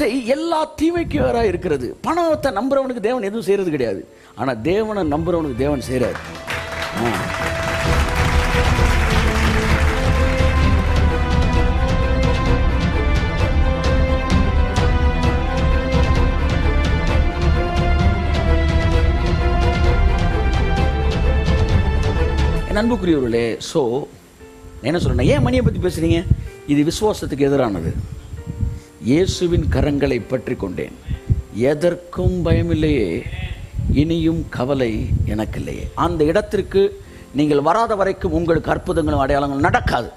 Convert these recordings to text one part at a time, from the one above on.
ஆசை எல்லா தீமைக்கும் வேற இருக்கிறது. பணத்தை நம்புறவனுக்கு தேவன் எதுவும் செய்யறது கிடையாது. ஆனா தேவனை நம்புறவனுக்கு தேவன் செய்யறாரு. அன்புக்குரியவர்களே, ஸோ என்ன சொல்றேன், ஏன் மணியை பற்றி பேசுறீங்க? இது விசுவாசத்துக்கு எதிரானது. இயேசுவின் கரங்களை பற்றி கொண்டேன், எதற்கும் பயமில்லையே, இனியும் கவலை எனக்கு இல்லையே. அந்த இடத்திற்கு நீங்கள் வராத வரைக்கும் உங்களுக்கு அற்புதங்களும் அடையாளங்களும் நடக்காது.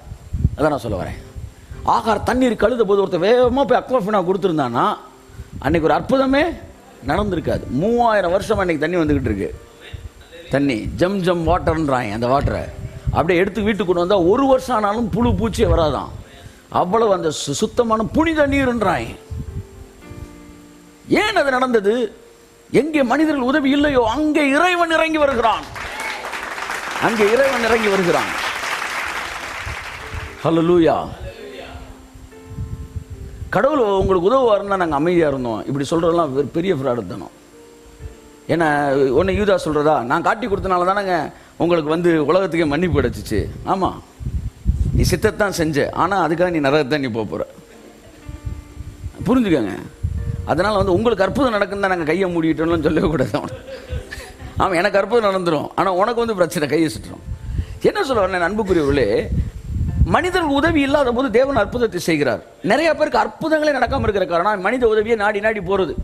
அதான் நான் சொல்ல வரேன். ஆகார் தண்ணீர் கழுத போது ஒருத்தர் வேகமாக போய் அக்வாஃபினா கொடுத்துருந்தானா அன்னைக்கு ஒரு அற்புதமே நடந்திருக்காது. 3000 வருஷம் அன்னைக்கு தண்ணி வந்துக்கிட்டு இருக்கு. தண்ணி ஜம் ஜம் வாட்டர்ன்றாங்க. அந்த வாட்டரை அப்படியே எடுத்து வீட்டுக்கு கொண்டு வந்தால் 1 வருஷம் ஆனாலும் புழு பூச்சியே வராதான். அவ்வளவு அந்த சுத்தமான புனித நீர்ன்றாங்க. ஏன் அது நடந்தது? எங்கே மனிதர்கள் உதவி இல்லையோ அங்கே இறைவன் இறங்கி வருகிறான். அங்கே இறைவன் இறங்கி வருகிறான். ஹல்லேலூயா. கடவுள் உங்களுக்கு உதவுவாருன்னா நாங்கள் அமைதியாக இருந்தோம். இப்படி சொல்றதெல்லாம் பெரிய ஃப்ராடு தானோ. ஏன்னா ஒன்று யூதா சொல்கிறதா, நான் காட்டி கொடுத்தனால தானேங்க உங்களுக்கு வந்து உலகத்துக்கே மன்னிப்பு கிடச்சிச்சு. ஆமாம், நீ சித்தத்தான் செஞ்ச, ஆனால் அதுக்காக நீ நரகத்தான் நீ போகிற. புரிஞ்சுக்கங்க. அதனால் வந்து உங்களுக்கு அற்புதம் நடக்குன்னு தான் நாங்கள் கையை மூடிட்டோம்னு சொல்லவே கூடாது. ஆமாம், எனக்கு அற்புதம் நடந்துடும், ஆனால் உனக்கு வந்து பிரச்சனை, கையை சுட்டுரும். என்ன சொல்ல வரேன் அன்புக்குரியவர்களே, மனிதர்கள் உதவி இல்லாத போது தேவன் அற்புதத்தை செய்கிறார். நிறைய பேருக்கு அற்புதங்களே நடக்காமல் இருக்கிற காரணம் மனித உதவியை நாடி நாடி போகிறது.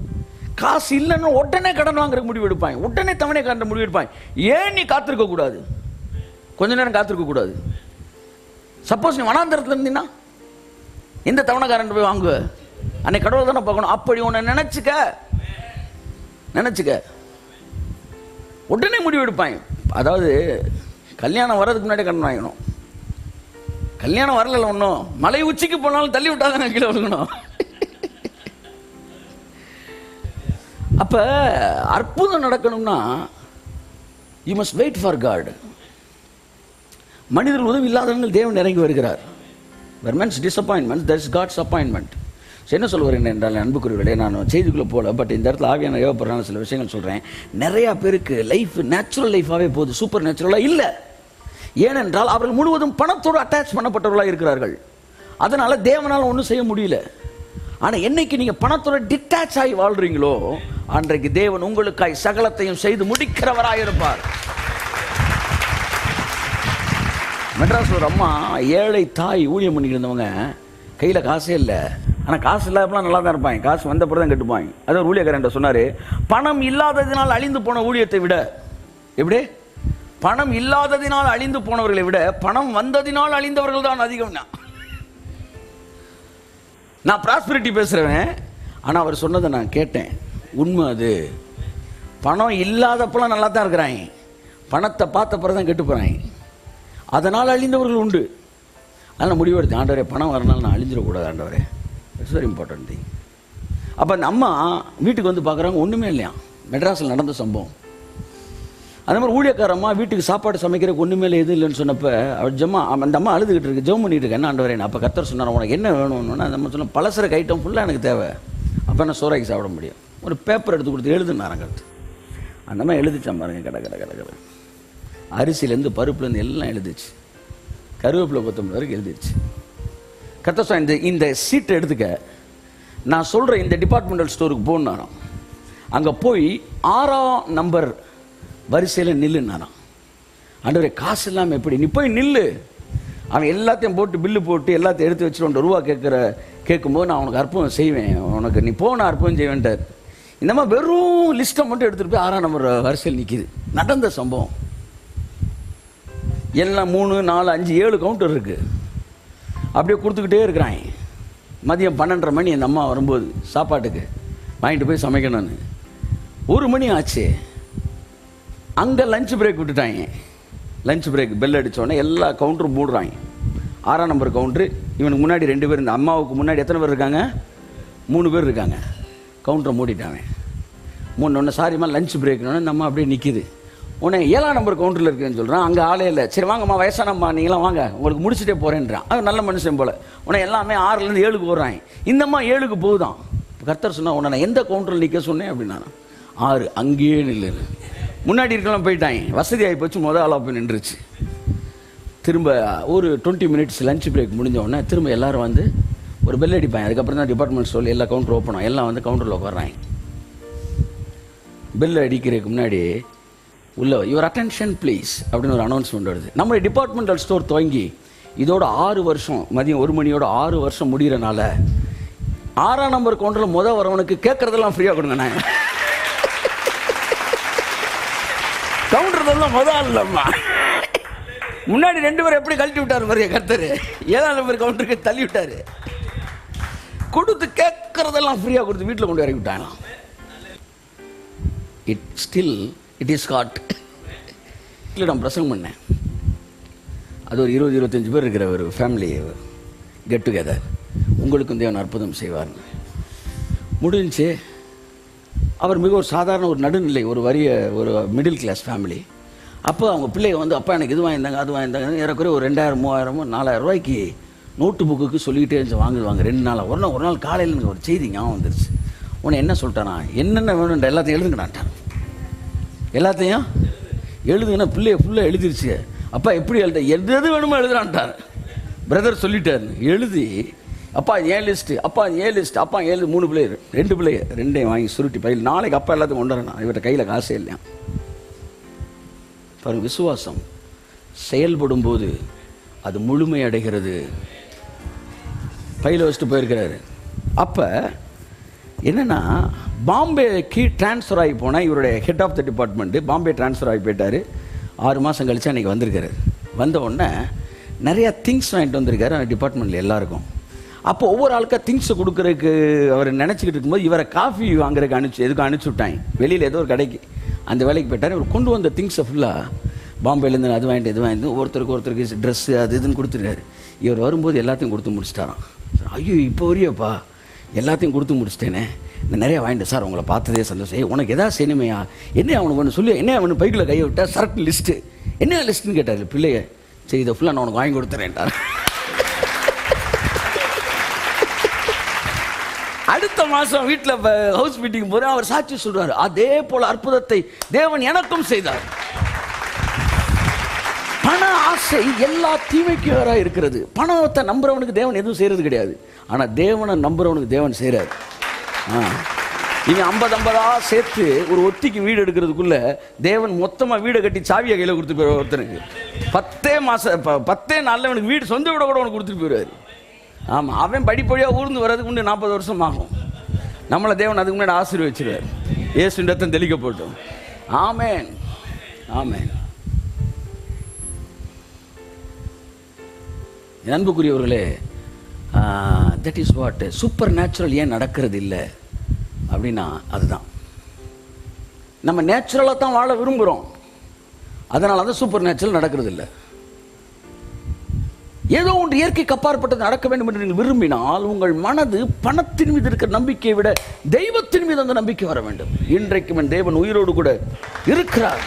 காசு இல்லைன்னா உடனே கடன் வாங்குற முடிவு எடுப்பாங்க, உடனே தவணை காட்ட முடிவு எடுப்பாங்க. ஏன் நீ காத்திருக்க கூடாது? கொஞ்ச நேரம் காத்திருக்க கூடாது. சப்போஸ் நீ வனாந்தரத்தில் இருந்தீங்கன்னா எந்த தவணைக்காரன் போய் வாங்குவ? அன்னைக்கு கடவுள் தானே பார்க்கணும். அப்படி உன்னை நினைச்சுக்க உடனே முடிவு எடுப்பாங்க. அதாவது கல்யாணம் வர்றதுக்கு முன்னாடி கடன் வாங்கணும். கல்யாணம் வரல, ஒன்றும் மலை உச்சிக்கு போனாலும் தள்ளி விட்டாதானே கீழே விழுகணும். அப்ப அற்புதம் நடக்கணும்னா you must wait for God. மனிதர்கள் உதவி இல்லாதவங்க தேவன் இறங்கி வருகிறார். where men's disappointment there is God's appointment. என்ன சொல்லுவேன் என்றால் அன்புக்குரியவர்களே, நான் செய்திக்குள்ளே போகல, பட் இந்த இடத்துல ஆவியான ஏவப்படுறான சில விஷயங்கள் சொல்கிறேன். நிறையா பேருக்கு லைஃப் நேச்சுரல் லைஃபாகவே போகுது, சூப்பர் நேச்சுரலாக இல்லை. ஏனென்றால் அவர்கள் முழுவதும் பணத்தோடு அட்டாச் பண்ணப்பட்டவர்களாக இருக்கிறார்கள். அதனால் தேவனால் ஒன்றும் செய்ய முடியல. ஆனால் என்னைக்கு நீங்கள் பணத்தோட டிட்டாச் ஆகி வாழ்றீங்களோ அன்றைக்கு தேவன் உங்களுக்காய் சகலத்தையும் செய்து முடிக்கிறவராக இருப்பார். மெட்ராஸ் ஒரு அம்மா, ஏழை தாய், ஊழியம் பண்ணிட்டு இருந்தவங்க, கையில் காசே இல்லை. ஆனால் காசு இல்லாதப்பெல்லாம் நல்லா தான் இருப்பாங்க, காசு வந்த பிறகு தான் கட்டுப்பாங்க. அது ஒரு ஊழியக்காரன் சொன்னார், பணம் இல்லாததினால் அழிந்து போன ஊழியத்தை விட, எப்படி பணம் இல்லாததினால் அழிந்து போனவர்களை விட பணம் வந்ததினால் அழிந்தவர்கள் தான் அதிகம். நான் ப்ராஸ்பரிட்டி பேசுகிறவன், ஆனால் அவர் சொன்னதை நான் கேட்டேன், உண்மை அது. பணம் இல்லாதப்பெல்லாம் நல்லா தான் இருக்கிறாங்க, பணத்தை பார்த்த பிறகு தான் கெட்டு போகிறாங்க. அதனால் அழிந்தவர்கள் உண்டு. அதனால் முடிவெடுத்தேன், ஆண்டவரே பணம் வரனால நான் அழிஞ்சிடக்கூடாது ஆண்டவரே, இட்ஸ் வெரி இம்பார்ட்டன்ட் திங். அப்போ அந்த அம்மா வீட்டுக்கு வந்து பார்க்குறாங்க, ஒன்றுமே இல்லையா. மெட்ராஸில் நடந்த சம்பவம். அந்த மாதிரி ஊழியக்காரம்மா வீட்டுக்கு சாப்பாடு சமைக்கிறதுக்கு ஒன்றுமே இல்லை, எதுவும் இல்லைன்னு சொன்னப்போ அவர் அந்த அம்மா அழுதுகிட்டு இருக்கு, ஜெபம் பண்ணிட்டு இருக்கு. என்ன ஆண்டவரே, அப்போ கர்த்தர் சொன்னார், உனக்கு என்ன வேணும்னு. அந்த அம்மா சொன்ன, பலசரக்கு ஐட்டம் ஃபுல்லாக எனக்கு தேவை, அப்போ என்ன சோறாக்கி சாப்பிட முடியும். ஒரு பேப்பர் எடுத்து கொடுத்து எழுதுனாரங்க. அந்த மாதிரி எழுதிச்சான் பாருங்க, கடை அரிசியிலேருந்து பருப்புலேருந்து எல்லாம் எழுதிச்சு, கருவேப்பிலை கொத்தமல்லி வரைக்கும் எழுதிடுச்சு. கர்த்தர் சொன்ன, இந்த சீட்டை எடுத்துக்க, நான் சொல்கிற இந்த டிபார்ட்மெண்டல் ஸ்டோருக்கு போகணும். அங்கே போய் 6ஆம் நம்பர் வரிசையில் நில்லுன்னாரான். ஆண்டவரே காசு இல்லாமல் எப்படி? நீ போய் நில்லு. அவன் எல்லாத்தையும் போட்டு பில்லு போட்டு எல்லாத்தையும் எடுத்து வச்சுட்டு 2 ரூபா கேட்கும்போது நான் உனக்கு அற்புதம் செய்வேன், உனக்கு நீ போன அற்புதம் செய்வேன்ட்டார். இந்த மாதிரி வெறும் லிஸ்ட்டை மட்டும் எடுத்துகிட்டு போய் 6ஆம் நம்பர் வரிசையில் நிற்கிது. நடந்த சம்பவம். எல்லாம் 3, 4, 5, 7 கவுண்டர் இருக்குது. அப்படியே கொடுத்துக்கிட்டே இருக்கிறாங்க. மதியம் 12:30 மணி அந்த அம்மா வரும்போது சாப்பாட்டுக்கு வாங்கிட்டு போய் சமைக்கணும்னு 1 மணி ஆச்சு. அங்கே லஞ்ச் பிரேக் விட்டுட்டாங்க. லஞ்ச் பிரேக் பெல் அடித்தோடனே எல்லா கவுண்டரும் மூடுறாங்க. 6ஆம் நம்பர் கவுண்டரு, இவனுக்கு முன்னாடி 2 பேர், இந்த அம்மாவுக்கு முன்னாடி எத்தனை பேர் இருக்காங்க? 3 பேர் இருக்காங்க. கவுண்டரை மூடிட்டாங்க. மூணு சாரிம்மா லஞ்ச் பிரேக்னு இந்த அம்மா அப்படியே நிற்கிது. உடனே 7ஆம் நம்பர் கவுண்டரில் இருக்குன்னு சொல்கிறான். அங்கே ஆளே இல்லை. சரி வாங்கம்மா, வயசானம்மா, நீங்களாம் வாங்க, உங்களுக்கு முடிச்சுட்டே போகிறேன்றான். அது நல்ல மனுஷன் போல். உடனே எல்லாமே 6லேருந்து 7க்கு போடுறாங்க. இந்தம்மா 7க்கு போகுதான். கர்த்தர் சொன்னா, உன்னை நான் எந்த கவுண்டரில் நிற்க சொன்னேன் அப்படின்னா 6, அங்கேயே நில்லு. முன்னாடி இருக்கலாம் போயிட்டாங்க, வசதி ஆகி போச்சு, முதல் ஆளாக போய் நின்றுச்சு. திரும்ப ஒரு 20 மினிட்ஸ் லஞ்ச் பிரேக் முடிஞ்ச உடனே திரும்ப எல்லோரும் வந்து ஒரு பெல் அடிப்பாங்க. அதுக்கப்புறம் தான் டிபார்ட்மெண்ட் ஸ்டோர் எல்லா கவுண்டர் ஓப்பன் ஆகும். எல்லாம் வந்து கவுண்டரில் உட்காடுறாங்க. பெல் அடிக்கிறதுக்கு முன்னாடி உள்ள யுவர் அட்டென்ஷன் ப்ளீஸ் அப்படின்னு ஒரு அனௌன்ஸ்மெண்ட் வருது. நம்மளுடைய டிபார்ட்மெண்டல் ஸ்டோர் துவங்கி இதோட 6 வருஷம், மதியம் 1 மணியோட 6 வருஷம் முடிகிறனால 6ஆம் நம்பர் கவுண்டரில் முதல் வரவனுக்கு கேட்குறதெல்லாம் ஃப்ரீயாக கொடுங்க. நான் கவுண்டர்லாம் முதல் இல்லைம்மா, முன்னாடி 2 பேர் எப்படி கழட்டி விட்டார் பாருங்க கர்த்தர். 7ஆம் நம்பர் கவுண்டருக்கு தள்ளி விட்டார். கொடுத்து கேட்கறதெல்லாம் ஃப்ரீயாக கொடுத்து வீட்டில் கொண்டு இறக்கி விட்டாங்க. It is hot. இல்லை, நான் பிரசங்கம் பண்ணேன். அது ஒரு 20-25 பேர் இருக்கிற ஒரு ஃபேமிலி கெட் டுகெதர். உங்களுக்கும் தேவன் அற்புதம் செய்வார்னு முடிஞ்சு. அவர் மிக ஒரு சாதாரண ஒரு நடுநிலை, ஒரு மிடில் கிளாஸ் ஃபேமிலி. அப்போ அவங்க பிள்ளைங்க வந்து, அப்பா எனக்கு இது வாங்கியிருந்தாங்க அது வாங்கியிருந்தாங்க, ஏறக்குறைய ஒரு 2000, 3000, 4000 ரூபாய்க்கு நோட்டு புக்குக்கு சொல்லிக்கிட்டே இருந்துச்சு வாங்குவாங்க 2 நாளாக. ஒரு நாள் காலையில் எனக்கு ஒரு செய்தி ஞாபகம் வந்துருச்சு. உன்னை என்ன சொல்லிட்டானா, என்னென்ன வேணுன்ற எல்லாத்தையும் எழுதுங்கடான்ட்டான். எல்லாத்தையும் எழுதுங்கன்னா பிள்ளைய ஃபுல்லாக எழுதிருச்சு. அப்பா எப்படி எழுத, எது வேணுமோ எழுதுறான்ட்டார். பிரதர் சொல்லிட்டார் எழுதி. அப்பா ஏன் லிஸ்ட்டு, அப்பா ஏன் லிஸ்ட், அப்பா 3 பிள்ளையர், 2 பிள்ளையர், 2ஐயும் வாங்கி சுருட்டி பையில் நாளைக்கு அப்பா எல்லாத்தையும் கொண்டு வரேன். இவர்கிட்ட கையில் காசே இல்லையா பாருங்க. விசுவாசம் செயல்படும் போது அது முழுமை அடைகிறது. பையில் வச்சுட்டு போயிருக்கிறாரு. அப்போ என்னென்னா, பாம்பேக்கு டிரான்ஸ்ஃபர் ஆகி போனால், இவருடைய head of the department Bombay transfer ஆகி போயிட்டார். 6 மாதம் கழிச்சு அன்றைக்கி வந்திருக்காரு. வந்த உடனே நிறையா திங்ஸ் வாங்கிட்டு வந்திருக்காரு அந்த டிபார்ட்மெண்ட்டில் எல்லாருக்கும். அப்போ ஒவ்வொரு ஆளுக்காக திங்ஸை கொடுக்குறதுக்கு அவர் நினச்சிக்கிட்டு இருக்கும்போது இவரை காஃபி வாங்குறதுக்கு எதுக்கும் அனுப்பிச்சி விட்டாங்க. வெளியில் ஏதோ ஒரு கடைக்கு அந்த வேலைக்கு போயிட்டார். இவர் கொண்டு வந்த திங்ஸை ஃபுல்லாக பாம்பேலேருந்து அது வாங்கிட்டு இது வாங்கிட்டு ஒருத்தருக்கு ட்ரெஸ்ஸு அது இதுன்னு கொடுத்துருக்காரு. இவர் வரும்போது எல்லாத்தையும் கொடுத்து முடிச்சிட்டாராம். ஐயோ, இப்போ வரையோப்பா எல்லாத்தையும் கொடுத்து முடிச்சிட்டேனே, நிறையா வாங்கிட்டு சார், உங்களை பார்த்ததே சந்தோஷம். உனக்கு எதாவது செய்யணுமையா, என்ன அவனுக்கு ஒன்று சொல்லி, என்ன அவனு பைக்கில் கையை விட்டா சரக்கு லிஸ்ட்டு, என்ன லிஸ்ட்டுன்னு கேட்டார் பிள்ளைய. சரி, இதை ஃபுல்லாக நான் உனக்கு வாங்கி கொடுத்துறேன்ட்டார். அடுத்த மாதம் வீட்டில் ஹவுஸ் மீட்டிங் போது அவர் சாட்சி சொல்றாரு, அதே போல அற்புதத்தை தேவன் எனக்கும் செய்தார். பண ஆசை எல்லா தீமைக்கும் வேற இருக்கிறது. பணத்தை நம்புறவனுக்கு தேவன் எதுவும் செய்யறது கிடையாது. ஆனால் தேவனை நம்புறவனுக்கு தேவன் செய்கிறார். நீங்கள் 50-50 சேர்த்து ஒரு ஒத்திக்கு வீடு எடுக்கிறதுக்குள்ள தேவன் மொத்தமாக வீடை கட்டி சாவியை கையில் கொடுத்து போயிடுவார். ஒருத்தனுக்கு 10 நாளில் அவனுக்கு வீடு சொந்த வீட கூட அவனுக்கு கொடுத்துட்டு போயிடுவார். ஆமாம், அவன் படிப்படியாக ஊர்ந்து வர்றதுக்கு முன்னே 40 வருஷம் ஆகும். நம்மளை தேவன் அதுக்கு முன்னாடி ஆசீர்வதிச்சிருவார். இயேசுவின் ரத்தம் தெளிக்கப்பட்டோம். ஆமென், ஆமென். அன்புக்குரியவர்களே, that is what super natural ஏன் நடக்கிறது இல்லை அப்படின்னா, அதுதான் நம்ம நேச்சுரலாக தான் வாழ விரும்புகிறோம். அதனால தான் சூப்பர் நேச்சுரல் நடக்கிறது இல்லை. ஏதோ ஒன்று இயற்கைக்கு அப்பாற்பட்டது நடக்க வேண்டும் என்று நீங்கள் விரும்பினால், உங்கள் மனது பணத்தின் மீது இருக்கிற நம்பிக்கையை விட தெய்வத்தின் மீது அந்த நம்பிக்கை வர வேண்டும். இன்றைக்கும் தேவன் உயிரோடு கூட இருக்கிறார்.